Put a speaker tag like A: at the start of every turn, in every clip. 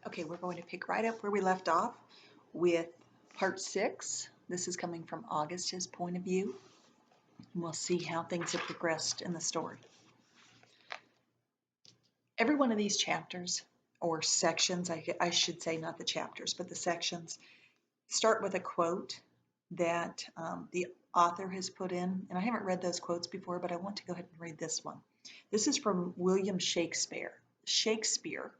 A: Okay, we're going to pick right up where we left off with part 6. This is coming from August's point of view, and we'll see how things have progressed in the story. Every one of these chapters, or sections, I should say, not the chapters, but the sections, start with a quote that the author has put in. And I haven't read those quotes before, but I want to go ahead and read this one. This is from William Shakespeare. Shakespeare,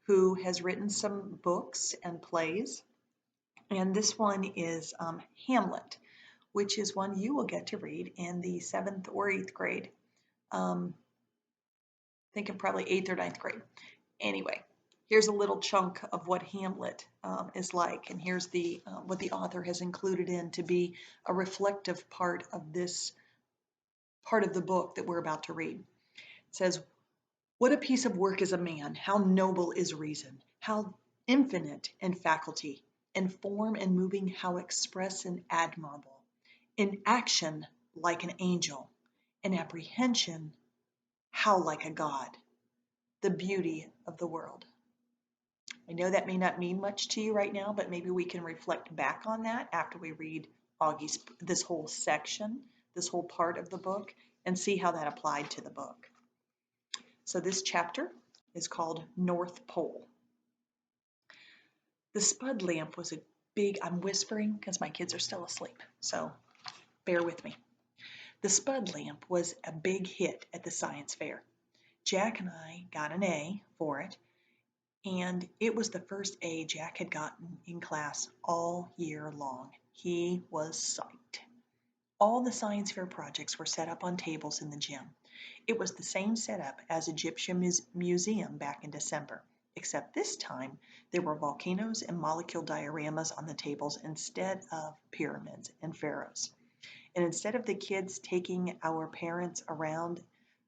A: who has written some books and plays. And this one is Hamlet, which is one you will get to read in the 7th or 8th grade. Thinking probably 8th or 9th grade. Anyway, here's a little chunk of what Hamlet is like, and here's the what the author has included in to be a reflective part of this part of the book that we're about to read. It says, "What a piece of work is a man! How noble is reason! How infinite in faculty! In form and moving, how express and admirable! In action, like an angel! In apprehension, how like a god! The beauty of the world." I know that may not mean much to you right now, but maybe we can reflect back on that after we read Augie's this whole section, this whole part of the book, and see how that applied to the book. So this chapter is called North Pole. The spud lamp was a big, I'm whispering because my kids are still asleep, so bear with me. The spud lamp was a big hit at the science fair. Jack and I got an A for it, and it was the first A Jack had gotten in class all year long. He was psyched. All the science fair projects were set up on tables in the gym. It was the same setup as Egyptian Museum back in December, except this time there were volcanoes and molecule dioramas on the tables instead of pyramids and pharaohs. And instead of the kids taking our parents around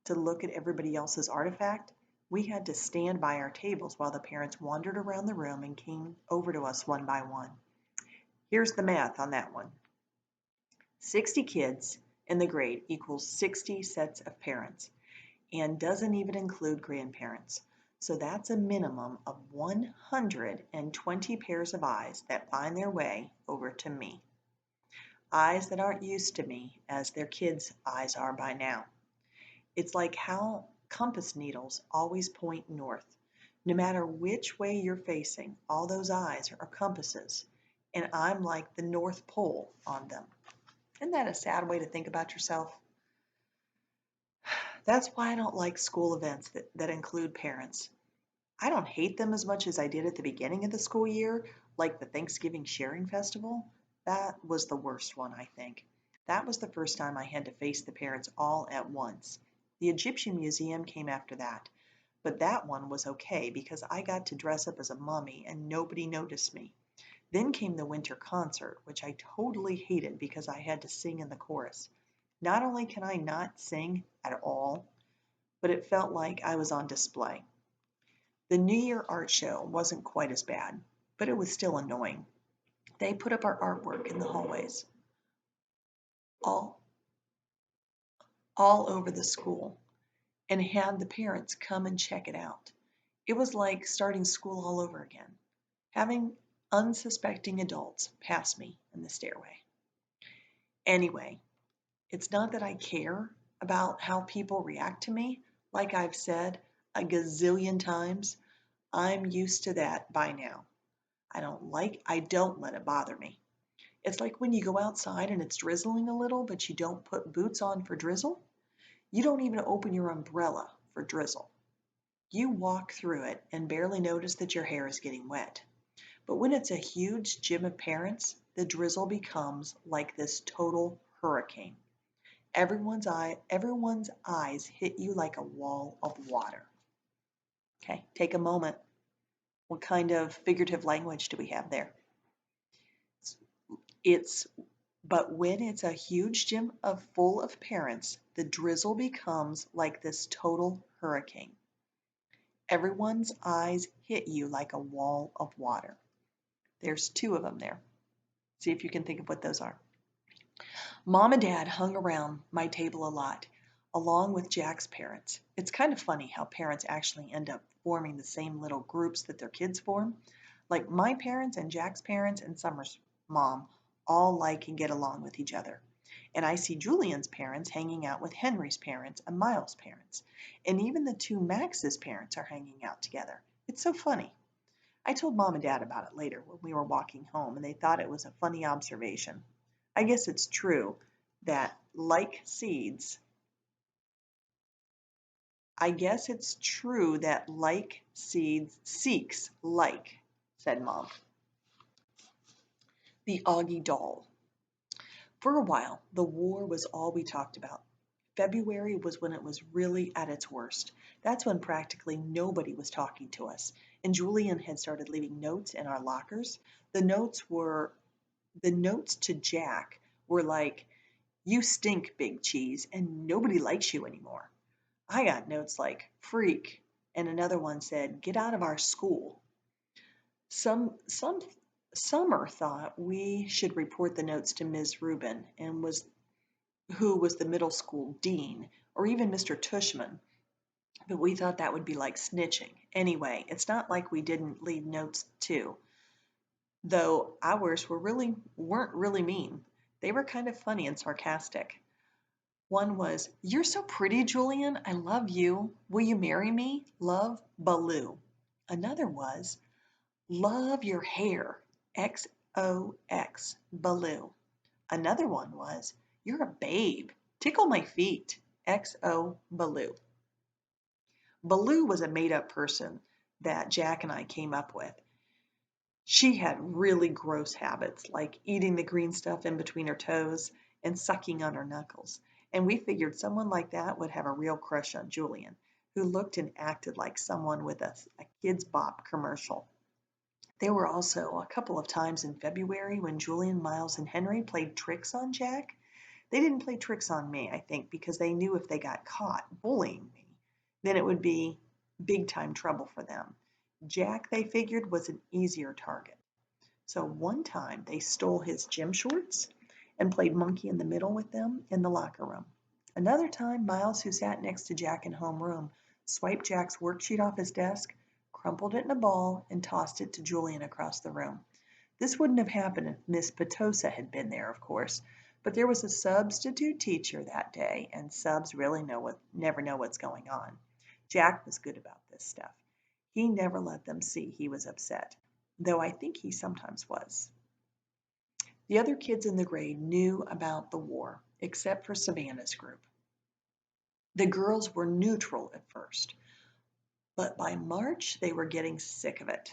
A: to look at everybody else's artifact, we had to stand by our tables while the parents wandered around the room and came over to us one by one. Here's the math on that one. 60 kids in the grade equals 60 sets of parents and doesn't even include grandparents. So that's a minimum of 120 pairs of eyes that find their way over to me. Eyes that aren't used to me as their kids' eyes are by now. It's like how compass needles always point north. No matter which way you're facing, all those eyes are compasses, and I'm like the North Pole on them. Isn't that a sad way to think about yourself? That's why I don't like school events that include parents. I don't hate them as much as I did at the beginning of the school year, like the Thanksgiving Sharing Festival. That was the worst one, I think. That was the first time I had to face the parents all at once. The Egyptian Museum came after that, but that one was okay because I got to dress up as a mummy and nobody noticed me. Then came the winter concert, which I totally hated because I had to sing in the chorus. Not only can I not sing at all, but it felt like I was on display. The New Year art show wasn't quite as bad, but it was still annoying. They put up our artwork in the hallways, all, all over the school, and had the parents come and check it out. It was like starting school all over again, having unsuspecting adults pass me in the stairway. Anyway, it's not that I care about how people react to me. Like I've said a gazillion times, I'm used to that by now. I don't let it bother me. It's like when you go outside and it's drizzling a little, but you don't put boots on for drizzle. You don't even open your umbrella for drizzle. You walk through it and barely notice that your hair is getting wet. But when it's a huge gym of parents, the drizzle becomes like this total hurricane. Everyone's eyes hit you like a wall of water. Okay, take a moment. What kind of figurative language do we have there? It's But when it's a huge gym full of parents, the drizzle becomes like this total hurricane. Everyone's eyes hit you like a wall of water. There's 2 of them there. See if you can think of what those are. Mom and Dad hung around my table a lot. along with Jack's parents. It's kind of funny how parents actually end up forming the same little groups that their kids form. Like my parents and Jack's parents and Summer's mom all like and get along with each other. And I see Julian's parents hanging out with Henry's parents and Miles' parents. And even the two Max's parents are hanging out together. It's so funny. I told mom and dad about it later when we were walking home, and they thought it was a funny observation. I guess it's true that like seeds, I guess it's true that like seeds seeks like, said mom. The Augie doll. For a while, the war was all we talked about. February was when it was really at its worst. That's when practically nobody was talking to us, and Julian had started leaving notes in our lockers. The notes were the notes to Jack were like, "You stink, Big Cheese, and nobody likes you anymore." I got notes like "freak," and another one said, "Get out of our school." Some Summer thought we should report the notes to Ms. Rubin, and was who was the middle school dean, or even Mr. Tushman, but we thought that would be like snitching. Anyway, it's not like we didn't leave notes too, though ours weren't really mean. They were kind of funny and sarcastic. One was, "You're so pretty, Julian. I love you. Will you marry me? Love, Baloo." Another was, "Love your hair. XOX, Baloo." Another one was, "You're a babe. Tickle my feet. XO, Baloo." Baloo was a made up person that Jack and I came up with. She had really gross habits, like eating the green stuff in between her toes and sucking on her knuckles. And we figured someone like that would have a real crush on Julian, who looked and acted like someone with a Kids Bop commercial. There were also a couple of times in February when Julian, Miles, and Henry played tricks on Jack. They didn't play tricks on me, I think, because they knew if they got caught bullying me, then it would be big time trouble for them. Jack, they figured, was an easier target. So one time they stole his gym shorts and played monkey in the middle with them in the locker room. Another time, Miles, who sat next to Jack in homeroom, swiped Jack's worksheet off his desk, crumpled it in a ball, and tossed it to Julian across the room. This wouldn't have happened if Miss Petosa had been there, of course, but there was a substitute teacher that day, and subs really never know what's going on. Jack was good about this stuff. He never let them see he was upset, though I think he sometimes was. The other kids in the grade knew about the war, except for Savannah's group. The girls were neutral at first, but by March they were getting sick of it.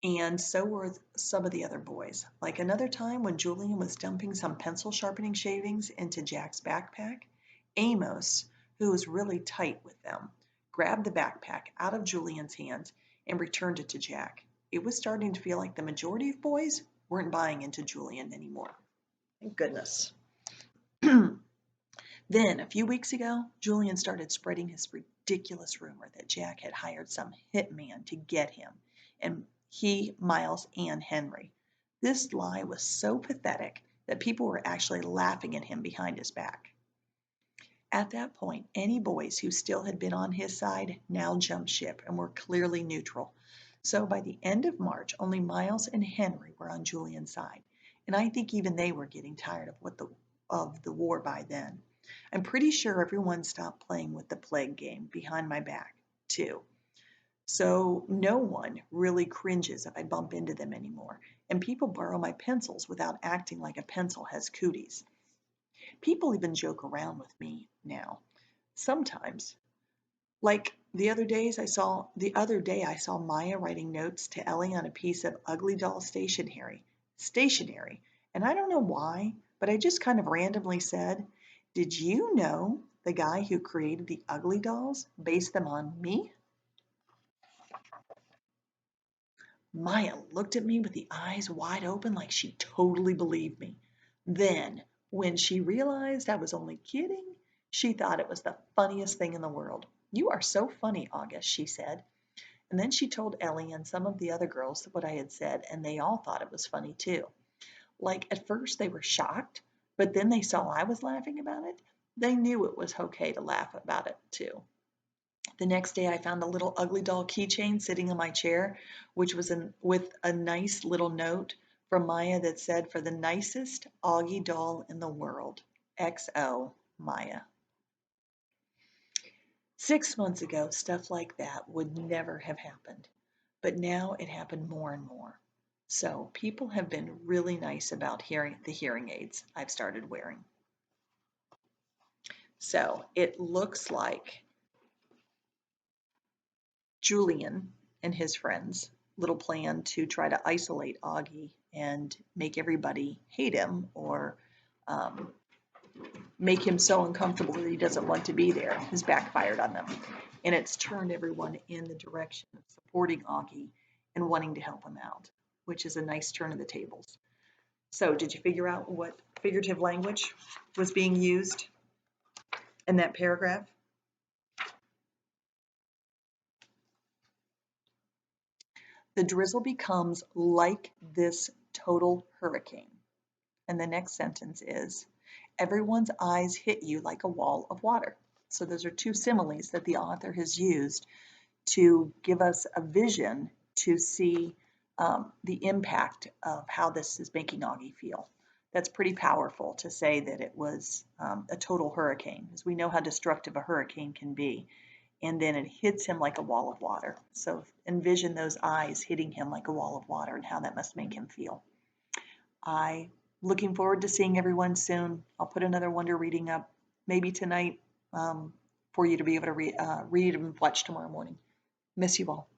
A: And so were some of the other boys. Like another time when Julian was dumping some pencil sharpening shavings into Jack's backpack, Amos, who was really tight with them, grabbed the backpack out of Julian's hands and returned it to Jack. It was starting to feel like the majority of boys weren't buying into Julian anymore. Thank goodness. Then, a few weeks ago, Julian started spreading his ridiculous rumor that Jack had hired some hitman to get him, and he, Miles, and Henry. This lie was so pathetic that people were actually laughing at him behind his back. At that point, any boys who still had been on his side now jumped ship and were clearly neutral. So by the end of March, only Miles and Henry were on Julian's side, and I think even they were getting tired of the war by then. I'm pretty sure everyone stopped playing with the plague game behind my back, too. So no one really cringes if I bump into them anymore, and people borrow my pencils without acting like a pencil has cooties. People even joke around with me now. Sometimes. Like the other day I saw Maya writing notes to Ellie on a piece of ugly doll stationery. Stationery. And I don't know why, but I just kind of randomly said, "Did you know the guy who created the ugly dolls based them on me?" Maya looked at me with the eyes wide open like she totally believed me. Then, when she realized I was only kidding, she thought it was the funniest thing in the world. "You are so funny, August," she said. And then she told Ellie and some of the other girls what I had said, and they all thought it was funny too. Like at first they were shocked, but then they saw I was laughing about it. They knew it was okay to laugh about it too. The next day, I found a little ugly doll keychain sitting in my chair, which was with a nice little note from Maya that said, "For the nicest Augie doll in the world, XO, Maya." 6 months ago, stuff like that would never have happened, but now it happened more and more. So people have been really nice about the hearing aids I've started wearing. So it looks like Julian and his friends' little plan to try to isolate Augie and make everybody hate him or um, make him so uncomfortable that he doesn't want to be there has backfired on them. And it's turned everyone in the direction of supporting Augie and wanting to help him out, which is a nice turn of the tables. So, did you figure out what figurative language was being used in that paragraph? The drizzle becomes like this total hurricane. And the next sentence is, everyone's eyes hit you like a wall of water. So those are two similes that the author has used to give us a vision to see the impact of how this is making Augie feel. That's pretty powerful to say that it was a total hurricane, as we know how destructive a hurricane can be. And then it hits him like a wall of water. So envision those eyes hitting him like a wall of water and how that must make him feel. I looking forward to seeing everyone soon. I'll put another Wonder reading up maybe tonight for you to be able to read and watch tomorrow morning. Miss you all.